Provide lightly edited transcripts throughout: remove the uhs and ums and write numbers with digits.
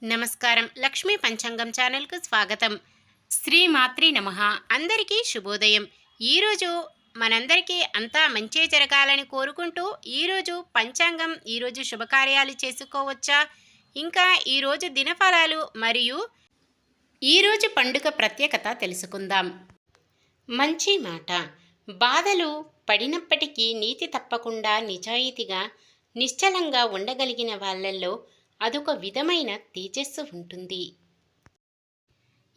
నమస్కారం. లక్ష్మీ పంచాంగం ఛానల్కు స్వాగతం. శ్రీమాత్రి నమః. అందరికీ శుభోదయం. ఈరోజు మనందరికీ అంతా మంచే జరగాలని కోరుకుంటూ ఈరోజు పంచాంగం, ఈరోజు శుభకార్యాలు చేసుకోవచ్చా, ఇంకా ఈరోజు దినఫలాలు మరియు ఈరోజు పండుగ ప్రత్యేకత తెలుసుకుందాం. మంచి మాట. బాధలు పడినప్పటికీ నీతి తప్పకుండా నిజాయితీగా నిశ్చలంగా ఉండగలిగిన వాళ్ళల్లో అదొక విధమైన తేజస్సు ఉంటుంది.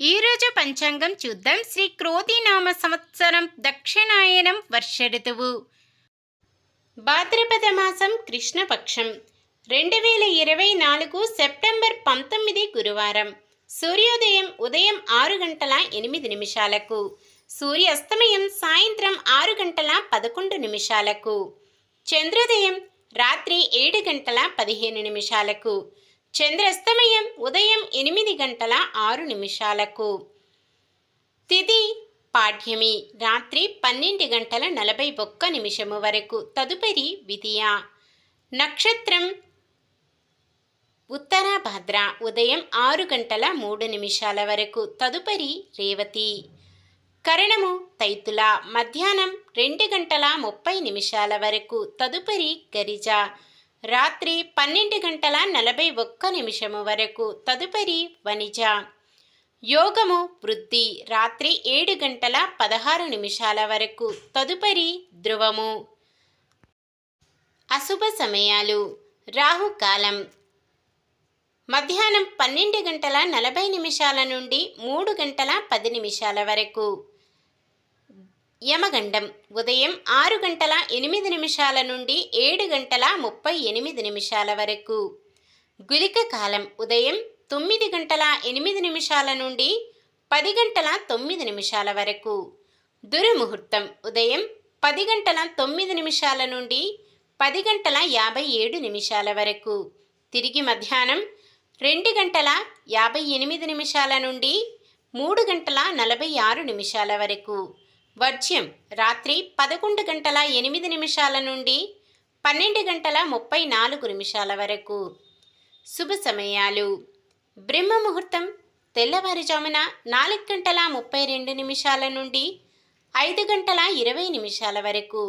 ఈరోజు పంచాంగం చూద్దాం. శ్రీ క్రోధినామ సంవత్సరం దక్షిణాయనం వర్ష ఋతువు, భాద్రపద మాసం కృష్ణపక్షం, 2024 సెప్టెంబర్ 19 గురువారం. సూర్యోదయం ఉదయం 6 గంటల 8 నిమిషాలకు, సూర్యాస్తమయం సాయంత్రం 6 గంటల 11 నిమిషాలకు, చంద్రోదయం రాత్రి 7 గంటల 15 నిమిషాలకు, చంద్రాస్తమయం ఉదయం 8 గంటల 6 నిమిషాలకు. తిథి పాఠ్యమి రాత్రి 12 గంటల 41 నిమిషము వరకు. తదుపరి విధియ. నక్షత్రం ఉత్తరాభాద్ర ఉదయం 6 గంటల 3 నిమిషాల వరకు. తదుపరి రేవతి. కరణము తైతుల మధ్యాహ్నం 2 గంటల 30 నిమిషాల వరకు. తదుపరి గరిజ రాత్రి 12 గంటల 41 నిమిషము వరకు. తదుపరి వనిజ. యోగము వృద్ధి రాత్రి 7 గంటల 16 నిమిషాల వరకు. తదుపరి ధ్రువము. అశుభ సమయాలు. రాహుకాలం మధ్యాహ్నం 12 గంటల 40 నిమిషాల నుండి 3 గంటల 10 నిమిషాల వరకు. యమగండం ఉదయం 6 గంటల 8 నిమిషాల నుండి 7 గంటల 38 నిమిషాల వరకు. గుళిక కాలం ఉదయం 9 గంటల 8 నిమిషాల నుండి 10 గంటల 9 నిమిషాల వరకు. దుర్ముహూర్తం ఉదయం 10 గంటల 9 నిమిషాల నుండి 10 గంటల 57 నిమిషాల వరకు. తిరిగి మధ్యాహ్నం 2 గంటల 58 నిమిషాల నుండి 3 గంటల 46 నిమిషాల వరకు. వర్జ్యం రాత్రి 11 గంటల 8 నిమిషాల నుండి 12 గంటల 34 నిమిషాల వరకు. శుభ సమయాలు. బ్రహ్మ ముహూర్తం తెల్లవారుజామున 4 గంటల 32 నిమిషాల నుండి 5 గంటల 20 నిమిషాల వరకు.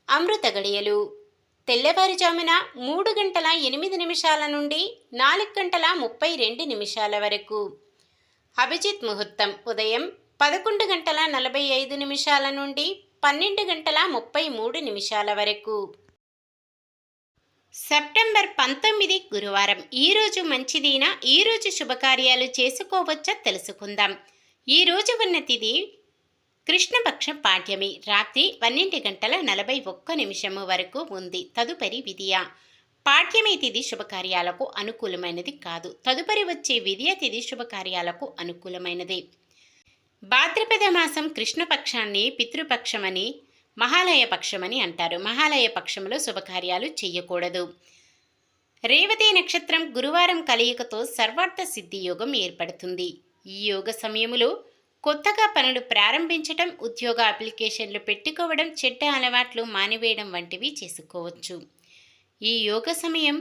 అమృత గడియలు తెల్లవారుజామున 3 గంటల 8 నిమిషాల నుండి 4 గంటల 32 నిమిషాల వరకు. అభిజిత్ ముహూర్తం ఉదయం 11 గంటల 45 నిమిషాల నుండి 12 గంటల 33 నిమిషాల వరకు. సెప్టెంబర్ 19 గురువారం. ఈరోజు మంచిదినా, ఈరోజు శుభకార్యాలు చేసుకోవచ్చా తెలుసుకుందాం. ఈరోజు ఉన్న తిథి కృష్ణపక్షం పాఠ్యమి రాత్రి 12 గంటల 41 నిమిషము వరకు ఉంది. తదుపరి విధియ. పాఠ్యమి తిథి శుభకార్యాలకు అనుకూలమైనది కాదు. తదుపరి వచ్చే విధియ తిథి శుభకార్యాలకు అనుకూలమైనది. భాద్రపద మాసం కృష్ణపక్షాన్ని పితృపక్షమని, మహాలయ పక్షమని అంటారు. మహాలయ పక్షంలో శుభకార్యాలు చేయకూడదు. రేవతి నక్షత్రం గురువారం కలయికతో సర్వార్థ సిద్ధి యోగం ఏర్పడుతుంది. ఈ యోగ సమయంలో కొత్తగా పనులు ప్రారంభించడం, ఉద్యోగ అప్లికేషన్లు పెట్టుకోవడం, చెడ్డ అలవాట్లు మానివేయడం వంటివి చేసుకోవచ్చు. ఈ యోగ సమయం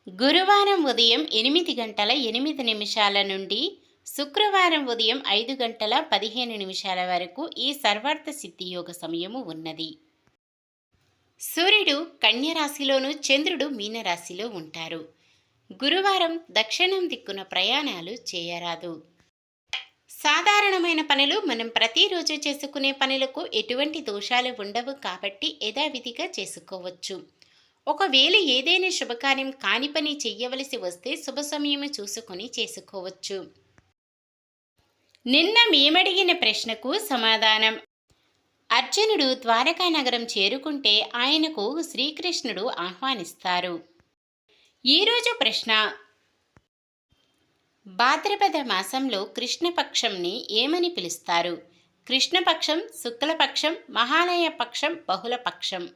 గురువారం ఉదయం 8 గంటల 8 నిమిషాల నుండి శుక్రవారం ఉదయం 5 గంటల 15 నిమిషాల వరకు ఈ సర్వార్థ సిద్ధి యోగ సమయము ఉన్నది. సూర్యుడు కన్యరాశిలోను, చంద్రుడు మీనరాశిలో ఉంటారు. గురువారం దక్షిణం దిక్కున ప్రయాణాలు చేయరాదు. సాధారణమైన పనులు మనం ప్రతిరోజు చేసుకునే పనులకు ఎటువంటి దోషాలు ఉండవు కాబట్టి యథావిధిగా చేసుకోవచ్చు. ఒకవేళ ఏదైనా శుభకార్యం కాని పని చెయ్యవలసి వస్తే శుభ సమయము చూసుకొని చేసుకోవచ్చు. నిన్న మేమడిగిన ప్రశ్నకు సమాధానం. అర్జునుడు ద్వారకా నగరం చేరుకుంటే ఆయనకు శ్రీకృష్ణుడు ఆహ్వానిస్తారు. ఈరోజు ప్రశ్న. భాద్రపద మాసంలో కృష్ణపక్షంని ఏమని పిలుస్తారు? కృష్ణపక్షం, శుక్లపక్షం, మహాలయ పక్షం, బహుళపక్షం?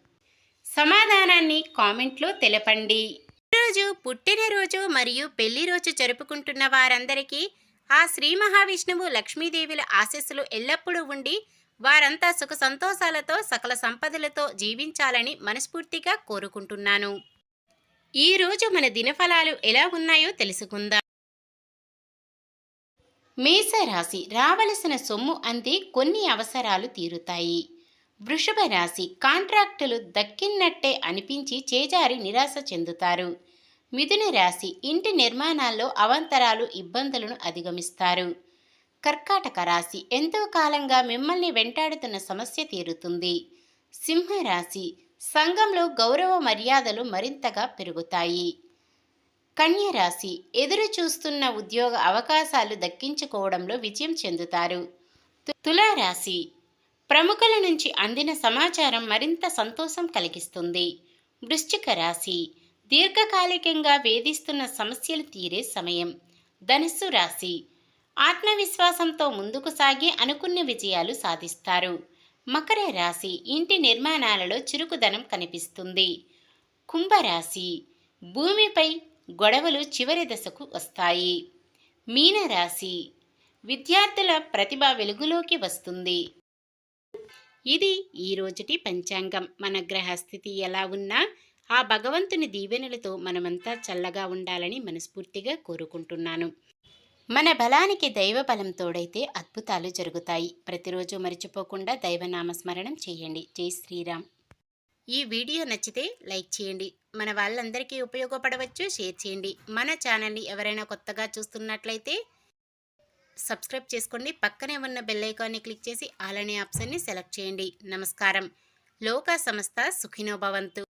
సమాధానాన్ని కామెంట్లో తెలపండి. ఈరోజు పుట్టినరోజు మరియు పెళ్లి రోజు జరుపుకుంటున్న వారందరికీ ఆ శ్రీ మహావిష్ణువు, లక్ష్మీదేవుల ఆశీస్సులు ఎల్లప్పుడూ ఉండి వారంతా సుఖ సంతోషాలతో సకల సంపదలతో జీవించాలని మనస్ఫూర్తిగా కోరుకుంటున్నాను. ఈరోజు మన దినఫలాలు ఎలా ఉన్నాయో తెలుసుకుందాం. మేషరాశి, రావలసిన సొమ్ము అంది కొన్ని అవసరాలు తీరుతాయి. వృషభ రాశి, కాంట్రాక్టులు దక్కినట్టే అనిపించి చేజారి నిరాశ చెందుతారు. మిథున రాశి, ఇంటి నిర్మాణాల్లో అవాంతరాలు ఇబ్బందులను అధిగమిస్తారు. కర్కాటక రాశి, ఎంతో కాలంగా మిమ్మల్ని వెంటాడుతున్న సమస్య తీరుతుంది. సింహరాశి, సంఘంలో గౌరవ మర్యాదలు మరింతగా పెరుగుతాయి. కన్య రాశి, ఎదురు చూస్తున్న ఉద్యోగ అవకాశాలు దక్కించుకోవడంలో విజయం చెందుతారు. తులారాశి, ప్రముఖుల నుంచి అందిన సమాచారం మరింత సంతోషం కలిగిస్తుంది. వృశ్చిక రాశి, దీర్ఘకాలికంగా వేధిస్తున్న సమస్యలు తీరే సమయం. ధనుస్సు రాశి, ఆత్మవిశ్వాసంతో ముందుకు సాగి అనుకున్న విజయాలు సాధిస్తారు. మకర రాశి, ఇంటి నిర్మాణాలలో చురుకుదనం కనిపిస్తుంది. కుంభరాశి, భూమిపై గొడవలు చివరి దశకు వస్తాయి. మీనరాశి, విద్యార్థుల ప్రతిభ వెలుగులోకి వస్తుంది. ఇది ఈరోజుటి పంచాంగం. మన గ్రహస్థితి ఎలా ఉన్నా ఆ భగవంతుని దీవెనలతో మనమంతా చల్లగా ఉండాలని మనస్ఫూర్తిగా కోరుకుంటున్నాను. మన బలానికి దైవ బలం తోడైతే అద్భుతాలు జరుగుతాయి. ప్రతిరోజు మర్చిపోకుండా దైవనామస్మరణం చేయండి. జై శ్రీరామ్. ఈ వీడియో నచ్చితే లైక్ చేయండి. మన వాళ్ళందరికీ ఉపయోగపడవచ్చు, షేర్ చేయండి. మన ఛానల్ని ఎవరైనా కొత్తగా చూస్తున్నట్లయితే సబ్స్క్రైబ్ చేసుకోండి. పక్కనే ఉన్న బెల్ ఐకాన్ని క్లిక్ చేసి ఆల్ అనే ఆప్షన్ని సెలెక్ట్ చేయండి. నమస్కారం. లోకా సమస్త సుఖినో భవంతు.